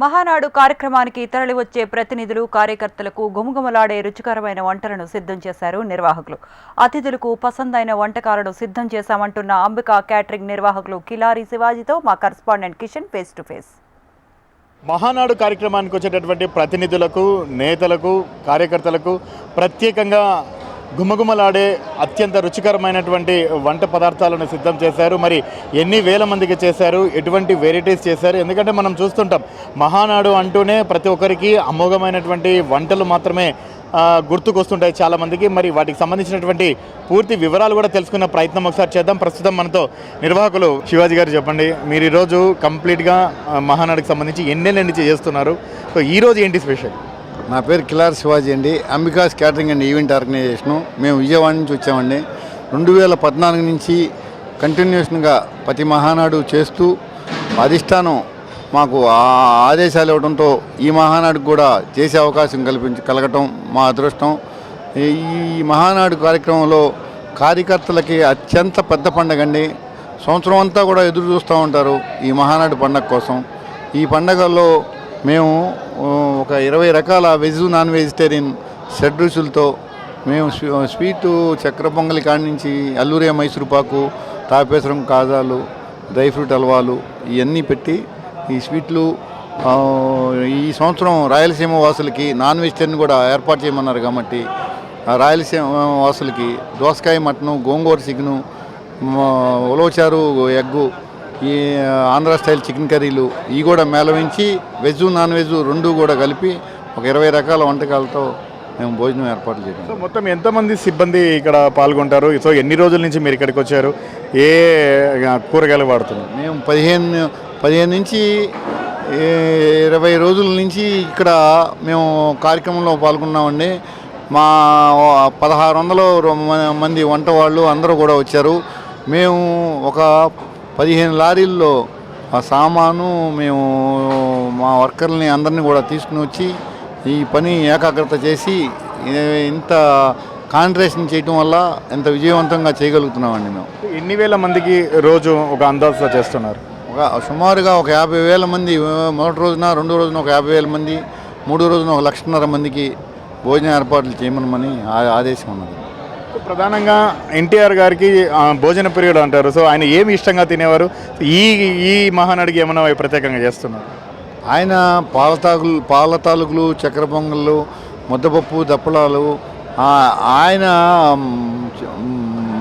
మహానాడు కార్యక్రమానికి తరలివచ్చే ప్రతినిధులు కార్యకర్తలకు గుమగుమలాడే రుచికరమైన వంటలను సిద్ధం చేశారు నిర్వాహకులు. అతిథులకు పసందైన వంటకాలను సిద్ధం చేశామంటున్న అంబికా క్యాటరింగ్ నిర్వాహకులు కిలారి శివాజీతో మా correspondent Kishan face to face. Mahanadu కార్యక్రమానికి వచ్చేటటువంటి ప్రతినిధులకు, నేతలకు, కార్యకర్తలకు ప్రత్యేకంగా గుమగుమలాడే అత్యంత రుచికరమైనటువంటి వంట పదార్థాలను సిద్ధం చేశారు. మరి ఎన్ని వేల మందికి చేశారు, ఎటువంటి వెరైటీస్ చేశారు? ఎందుకంటే మనం చూస్తుంటాం మహానాడు అంటూనే ప్రతి ఒక్కరికి అమోఘమైనటువంటి వంటలు మాత్రమే గుర్తుకొస్తుంటాయి చాలామందికి. మరి వాటికి సంబంధించినటువంటి పూర్తి వివరాలు కూడా తెలుసుకున్న ప్రయత్నం ఒకసారి చేద్దాం. ప్రస్తుతం మనతో నిర్వాహకులు శివాజీ గారు, చెప్పండి, మీరు ఈరోజు కంప్లీట్గా మహానాడుకి సంబంధించి ఎన్నేళ్ళ నుంచి చేస్తున్నారు? సో ఈరోజు ఏంటి స్పెషల్? నా పేరు కిలారి శివాజీ అండి. Ambika's catering and event organisation. మేము విజయవాడ నుంచి వచ్చామండి. 2014 నుంచి కంటిన్యూషన్గా ప్రతి మహానాడు చేస్తూ అధిష్టానం మాకు ఆదేశాలు ఇవ్వడంతో ఈ మహానాడుకు కూడా చేసే అవకాశం కలగటం మా అదృష్టం. ఈ మహానాడు కార్యక్రమంలో కార్యకర్తలకి అత్యంత పెద్ద పండగ అండి. సంవత్సరం అంతా కూడా ఎదురు చూస్తూ ఉంటారు ఈ మహానాడు పండగ కోసం. ఈ పండగల్లో మేము ఒక 20 రకాల వెజ్, నాన్ వెజిటేరియన్ షడ్ రుచులతో మేము స్వీటు, చక్కెర పొంగలి కాడి నుంచి అల్లూరే మైసూరుపాకు, తాపేసరం కాజాలు, డ్రై ఫ్రూట్ హల్వాలు ఇవన్నీ పెట్టి ఈ స్వీట్లు ఈ సంవత్సరం రాయలసీమ వాసులకి నాన్ వెజిటేరియన్ కూడా ఏర్పాటు చేయమన్నారు కాబట్టి రాయలసీమ వాసులకి దోసకాయ మటను, గోంగూర చికెను, ఉలవచారు ఎగ్గు, ఈ ఆంధ్ర స్టైల్ చికెన్ కర్రీలు ఇవి కూడా మేళవించి వెజ్, నాన్ వెజ్ రెండు కూడా కలిపి ఒక 20 రకాల వంటకాలతో మేము భోజనం ఏర్పాట్లు చేసాం. సో మొత్తం ఎంతమంది సిబ్బంది ఇక్కడ పాల్గొంటారు? సో ఎన్ని రోజుల నుంచి మీరు ఇక్కడికి వచ్చారు? ఏ కూరగాయలు వాడుతున్నారు? మేము 15 నుంచి 20 రోజుల నుంచి ఇక్కడ మేము కార్యక్రమంలో పాల్గొన్నామండి. మా 1600 మంది వంట వాళ్ళు అందరూ కూడా వచ్చారు. మేము ఒక 15 లారీల్లో ఆ సామాను మేము మా వర్కర్ని అందరినీ కూడా తీసుకుని వచ్చి ఈ పని ఏకాగ్రత చేసి ఇంత కాన్సంట్రేషన్ చేయటం వల్ల ఎంత విజయవంతంగా చేయగలుగుతున్నామండి. మేము ఎన్ని వేల మందికి రోజు ఒక అందాజుగా చేస్తున్నారు? సుమారుగా ఒక 50,000 మంది మొదటి రోజున, రెండో రోజున ఒక 50,000 మంది, మూడో రోజున 1,50,000 మందికి భోజన ఏర్పాట్లు చేయమని ఆదేశం ఉన్నది. ప్రధానంగా ఎన్టీఆర్ గారికి భోజన ప్రియుడు అంటారు. సో ఆయన ఏమి ఇష్టంగా తినేవారు? ఈ మహానాడికి ఏమైనా ప్రత్యేకంగా చేస్తున్నారు? ఆయన పాల తాలూకులు, చక్కెర పొంగళ్ళు, ముద్దపప్పు, దప్పలాలు, ఆయన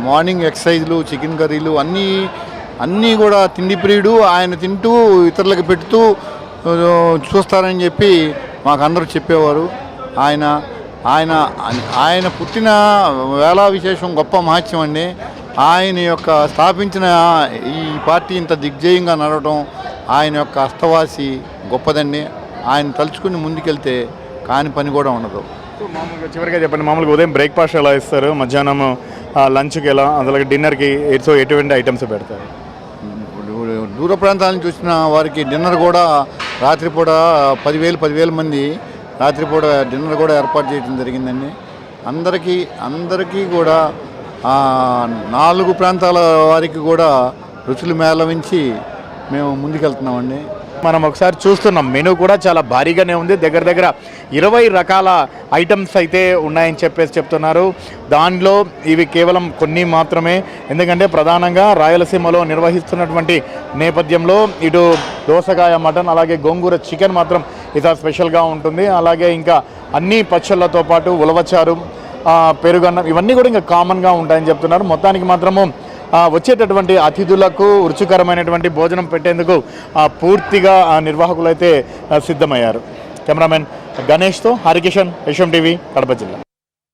మార్నింగ్ ఎక్సర్సైజ్లు, చికెన్ కర్రీలు అన్నీ కూడా తిండి ప్రియుడు. ఆయన తింటూ ఇతరులకు పెడుతూ చూస్తారని చెప్పి మాకు అందరూ చెప్పేవారు. ఆయన పుట్టిన వేళా విశేషం గొప్ప మహత్యం అండి. ఆయన యొక్క స్థాపించిన ఈ పార్టీ ఇంత దిగ్జయంగా నడవడం ఆయన యొక్క అస్తవాసి గొప్పదండి. ఆయన తలుచుకుని ముందుకెళ్తే కాని పని కూడా ఉండదు. మామూలుగా చివరిగా చెప్పండి, మామూలుగా ఉదయం బ్రేక్ఫాస్ట్ ఎలా ఇస్తారు, మధ్యాహ్నం లంచ్కి ఎలా, అలాగే డిన్నర్కి సో ఎటువంటి ఐటమ్స్ పెడతారు? దూర ప్రాంతాల నుంచి వచ్చిన వారికి డిన్నర్ కూడా రాత్రిపూట 10,000 మంది రాత్రిపూట డిన్నర్ కూడా ఏర్పాటు చేయడం జరిగిందండి. అందరికీ కూడా 4 ప్రాంతాల వారికి కూడా రుచులు మేళవించి మేము ముందుకెళ్తున్నామండి. మనం ఒకసారి చూస్తున్నాం, మెనూ కూడా చాలా భారీగానే ఉంది. దగ్గర 20 రకాల ఐటమ్స్ అయితే ఉన్నాయని చెప్తున్నారు. దానిలో ఇవి కేవలం కొన్ని మాత్రమే. ఎందుకంటే ప్రధానంగా రాయలసీమలో నిర్వహిస్తున్నటువంటి నేపథ్యంలో ఇటు దోసకాయ మటన్, అలాగే గోంగూర చికెన్ మాత్రం ఇది స్పెషల్గా ఉంటుంది. అలాగే ఇంకా అన్ని పచ్చళ్ళతో పాటు ఉలవచారు, పెరుగన్నం ఇవన్నీ కూడా ఇంకా కామన్గా ఉంటాయని చెప్తున్నారు. మొత్తానికి మాత్రము వచ్చేటటువంటి అతిథులకు రుచికరమైనటువంటి భోజనం పెట్టేందుకు పూర్తిగా నిర్వాహకులు అయితే సిద్ధమయ్యారు. కెమెరామెన్ గణేష్తో హరికిషన్, యశం టీవీ, కడప జిల్లా.